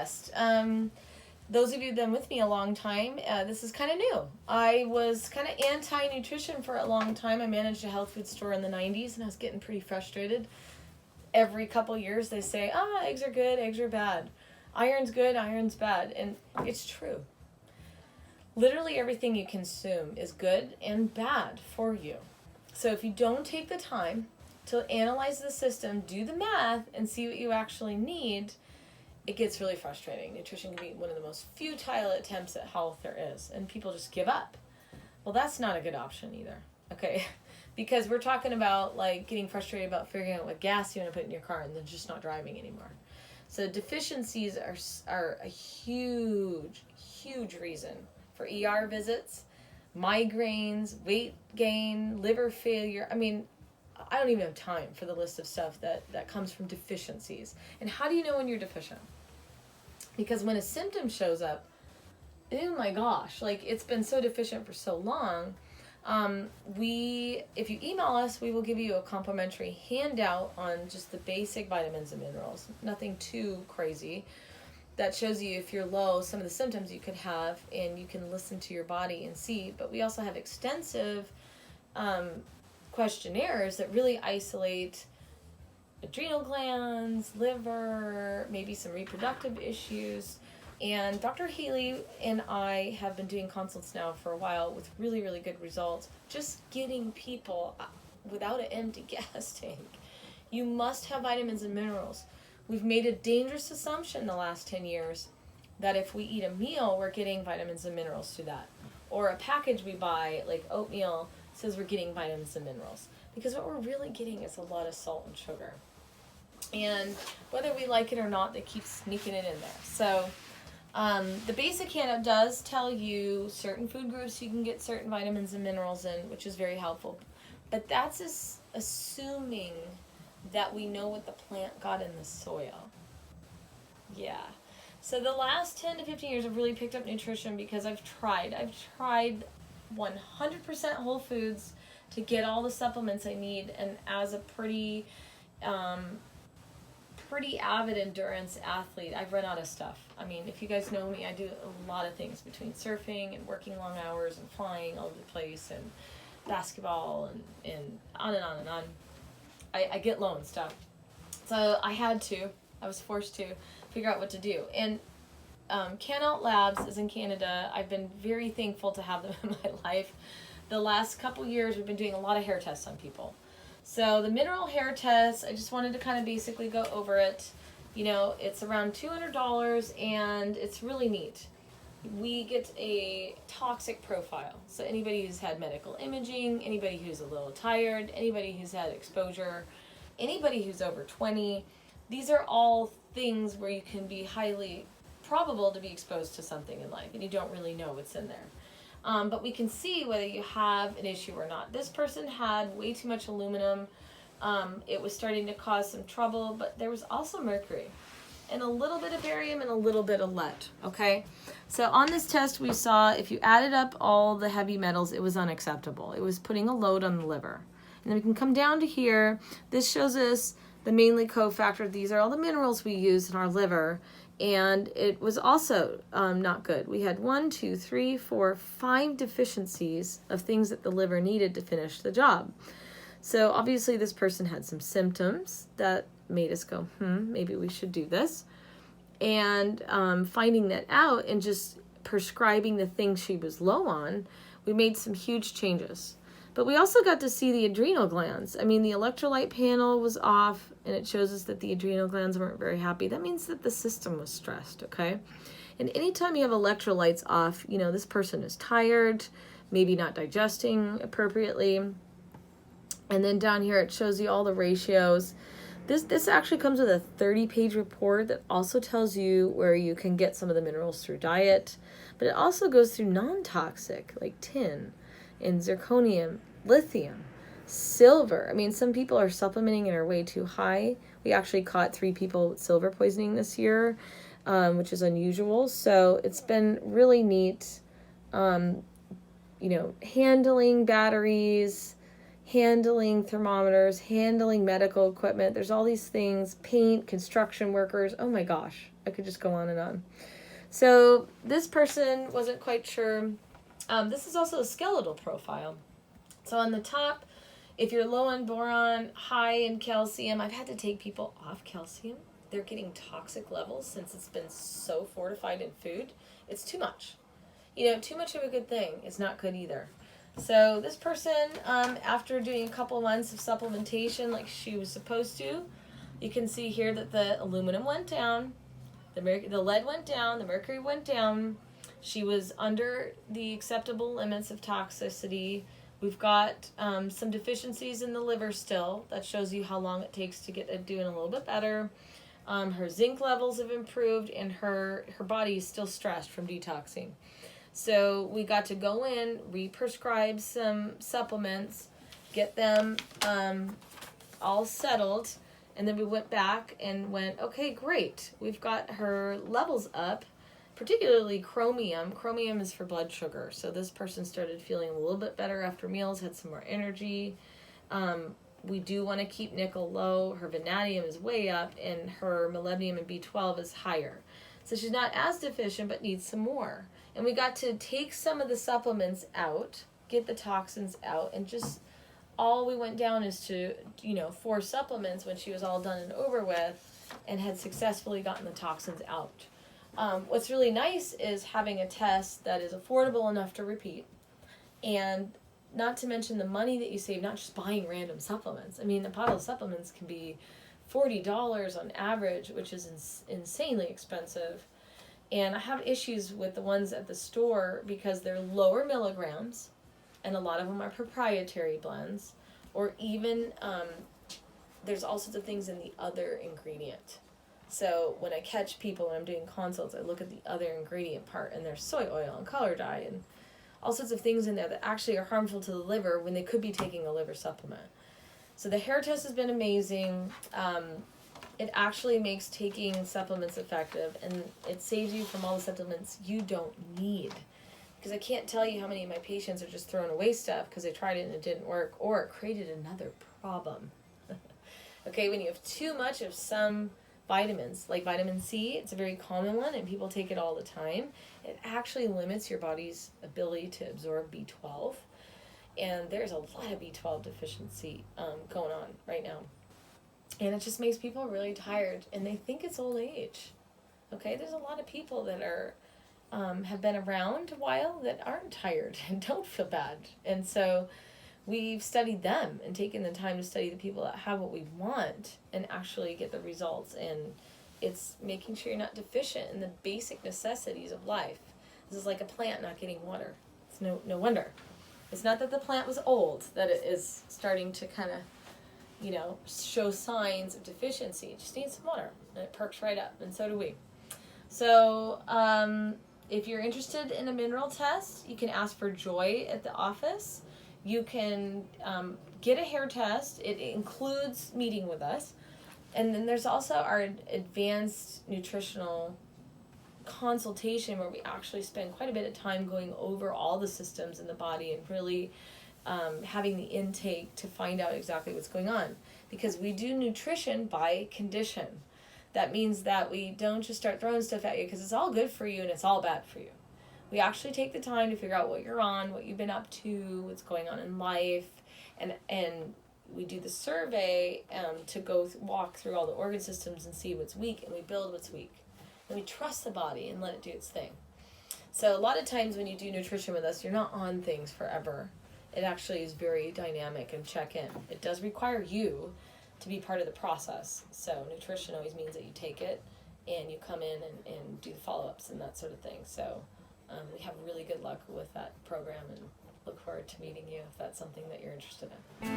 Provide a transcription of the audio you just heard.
test. Those of you who've been with me a long time, this is kind of new. I was kind of anti-nutrition for a long time. I managed a health food store in the 90s, and I was getting pretty frustrated. Every couple years they say, eggs are good, eggs are bad. Iron's good, iron's bad. And it's true. Literally everything you consume is good and bad for you. So if you don't take the time to analyze the system, do the math, and see what you actually need, it gets really frustrating. Nutrition can be one of the most futile attempts at health there is, and people just give up. Well, that's not a good option either, okay? Because we're talking about like getting frustrated about figuring out what gas you want to put in your car and then just not driving anymore. So deficiencies are a huge, huge reason for ER visits, migraines, weight gain, liver failure. I mean, I don't even have time for the list of stuff that comes from deficiencies. And how do you know when you're deficient? Because when a symptom shows up, oh my gosh, like it's been so deficient for so long. If you email us, we will give you a complimentary handout on just the basic vitamins and minerals. Nothing too crazy. That shows you if you're low, some of the symptoms you could have, and you can listen to your body and see. But we also have extensive questionnaires that really isolate adrenal glands, liver, maybe some reproductive issues. And Dr. Haley and I have been doing consults now for a while with really, really good results. Just getting people without an empty gas tank. You must have vitamins and minerals. We've made a dangerous assumption the last 10 years that if we eat a meal, we're getting vitamins and minerals through that. Or a package we buy, like oatmeal, says we're getting vitamins and minerals. Because what we're really getting is a lot of salt and sugar. And whether we like it or not, they keep sneaking it in there. So the basic handout does tell you certain food groups you can get certain vitamins and minerals in, which is very helpful. But that's assuming that we know what the plant got in the soil. Yeah. So the last 10 to 15 years I've really picked up nutrition because I've tried 100% whole foods to get all the supplements I need, and as a pretty avid endurance athlete, I've run out of stuff. I mean, if you guys know me, I do a lot of things between surfing and working long hours and flying all over the place and basketball and on and on and on. I get low and stuff. So I was forced to figure out what to do. And Canout Labs is in Canada. I've been very thankful to have them in my life. The last couple years, we've been doing a lot of hair tests on people. So the mineral hair test, I just wanted to kind of basically go over it. You know, it's around $200 and it's really neat. We get a toxic profile. So anybody who's had medical imaging, anybody who's a little tired, anybody who's had exposure, anybody who's over 20, these are all things where you can be highly probable to be exposed to something in life and you don't really know what's in there. But we can see whether you have an issue or not. This person had way too much aluminum. It was starting to cause some trouble, but there was also mercury and a little bit of barium and a little bit of lead, okay? So on this test, we saw if you added up all the heavy metals, it was unacceptable. It was putting a load on the liver. And then we can come down to here. This shows us the mainly cofactor. These are all the minerals we use in our liver. And it was also not good. We had 5 deficiencies of things that the liver needed to finish the job. So obviously this person had some symptoms that made us go, maybe we should do this. And finding that out and just prescribing the things she was low on, we made some huge changes. But we also got to see the adrenal glands. I mean, the electrolyte panel was off, and it shows us that the adrenal glands weren't very happy. That means that the system was stressed, okay? And anytime you have electrolytes off, you know, this person is tired, maybe not digesting appropriately. And then down here, it shows you all the ratios. This actually comes with a 30-page report that also tells you where you can get some of the minerals through diet. But it also goes through non-toxic, like tin and zirconium, lithium, silver. I mean, some people are supplementing and are way too high. We actually caught 3 people with silver poisoning this year, which is unusual. So it's been really neat, handling batteries, handling thermometers, handling medical equipment. There's all these things, paint, construction workers. Oh my gosh, I could just go on and on. So this person wasn't quite sure. This is also a skeletal profile. So on the top, if you're low on boron, high in calcium, I've had to take people off calcium. They're getting toxic levels since it's been so fortified in food. It's too much. Too much of a good thing is not good either. So this person, after doing a couple months of supplementation like she was supposed to, you can see here that the aluminum went down, the lead went down, the mercury went down. She was under the acceptable limits of toxicity. We've got some deficiencies in the liver still. That shows you how long it takes to get doing a little bit better. Her zinc levels have improved, and her body is still stressed from detoxing. So we got to go in, re-prescribe some supplements, get them all settled, and then we went back and went, okay, great. We've got her levels up, particularly chromium. Chromium is for blood sugar. So this person started feeling a little bit better after meals, had some more energy. We do want to keep nickel low. Her vanadium is way up, and her molybdenum and B12 is higher. So she's not as deficient, but needs some more. And we got to take some of the supplements out, get the toxins out, and just all we went down is to, 4 supplements when she was all done and over with and had successfully gotten the toxins out. What's really nice is having a test that is affordable enough to repeat, and not to mention the money that you save, not just buying random supplements. I mean, a bottle of supplements can be $40 on average, which is insanely expensive. And I have issues with the ones at the store because they're lower milligrams, and a lot of them are proprietary blends, or even there's all sorts of things in the other ingredient. So when I catch people when I'm doing consults, I look at the other ingredient part, and there's soy oil and color dye and all sorts of things in there that actually are harmful to the liver when they could be taking a liver supplement. So the hair test has been amazing. It actually makes taking supplements effective, and it saves you from all the supplements you don't need. Because I can't tell you how many of my patients are just throwing away stuff because they tried it and it didn't work, or it created another problem. Okay, when you have too much of some vitamins, like vitamin C, it's a very common one, and people take it all the time. It actually limits your body's ability to absorb B12, and there's a lot of B12 deficiency going on right now. And it just makes people really tired, and they think it's old age. Okay, there's a lot of people that are have been around a while that aren't tired and don't feel bad. And so we've studied them and taken the time to study the people that have what we want and actually get the results. And it's making sure you're not deficient in the basic necessities of life. This is like a plant not getting water. It's no wonder. It's not that the plant was old, that it is starting to kind of show signs of deficiency. It just needs some water, and it perks right up, and so do we. So if you're interested in a mineral test, you can ask for Joy at the office. You can get a hair test. It includes meeting with us. And then there's also our advanced nutritional consultation, where we actually spend quite a bit of time going over all the systems in the body and really having the intake to find out exactly what's going on. Because we do nutrition by condition. That means that we don't just start throwing stuff at you because it's all good for you and it's all bad for you. We actually take the time to figure out what you're on, what you've been up to, what's going on in life, and we do the survey to walk through all the organ systems and see what's weak, and we build what's weak. And we trust the body and let it do its thing. So a lot of times when you do nutrition with us, you're not on things forever. It actually is very dynamic and check in. It does require you to be part of the process. So nutrition always means that you take it and you come in and do the follow-ups and that sort of thing. So we have really good luck with that program, and look forward to meeting you if that's something that you're interested in.